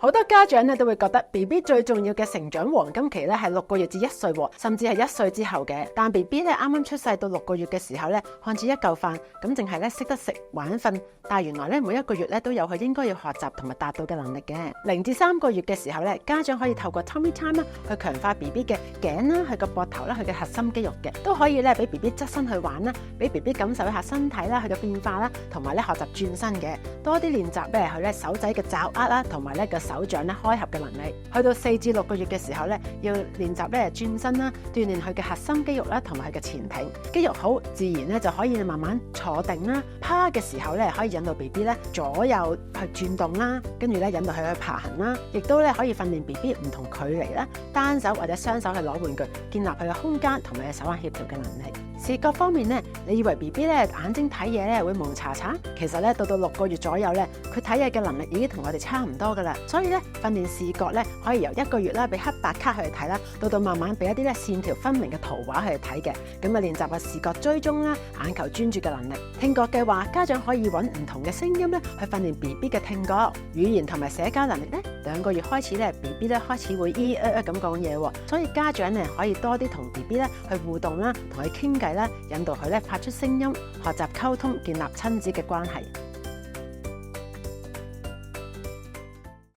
好多家長咧都會覺得 BB 最重要嘅成長黃金期咧係6個月至1歲，甚至係1歲之後嘅。但 BB 咧啱啱出世到6個月嘅時候咧，看似一嚿飯咁，淨係咧識得食玩瞓，但係原來咧每一個月咧都有佢應該要學習同埋達到嘅能力嘅。0至3個月嘅時候咧，家長可以透過 Tummy Time 啦去強化 BB 嘅頸啦、佢個膊頭啦、佢嘅核心肌肉嘅，都可以咧俾 BB 側身去玩啦，俾 BB 感受一下身體啦、佢嘅變化啦，同埋咧學習轉身嘅，多啲練習咧佢咧手仔嘅爪握啦，同埋咧個手掌咧開合嘅能力。去到4至6個月嘅時候咧，要練習咧轉身啦，鍛鍊佢嘅核心肌肉啦，同埋佢嘅前挺肌肉好，自然咧就可以慢慢坐定啦。趴嘅時候咧，可以引導 BB 咧左右去轉動啦，跟住咧引導佢去爬行啦，亦都咧可以訓練 BB 唔同距離啦，單手或者雙手去攞玩具，建立佢嘅空間同埋手眼協調嘅能力。視覺方面咧，你以為 BB 咧眼睛睇嘢咧會蒙查查，其實咧到6個月左右咧，佢睇嘢嘅能力已經同我哋差唔多噶啦。所以咧訓練視覺咧可以由1個月啦，俾黑白卡佢哋睇啦，到慢慢俾一啲咧線條分明嘅圖畫佢哋睇嘅，咁啊練習個視覺追蹤啦、眼球專注嘅能力。聽覺嘅話，家長可以揾唔同嘅聲音咧去訓練 BB 嘅聽覺、語言同埋社交能力咧。2個月開始咧 ，BB 咧開始會咁講嘢喎，所以家長咧可以多啲同 BB 咧去互動啦，同佢傾偈啦，引導佢咧發出聲音，學習溝通，建立親子嘅關係。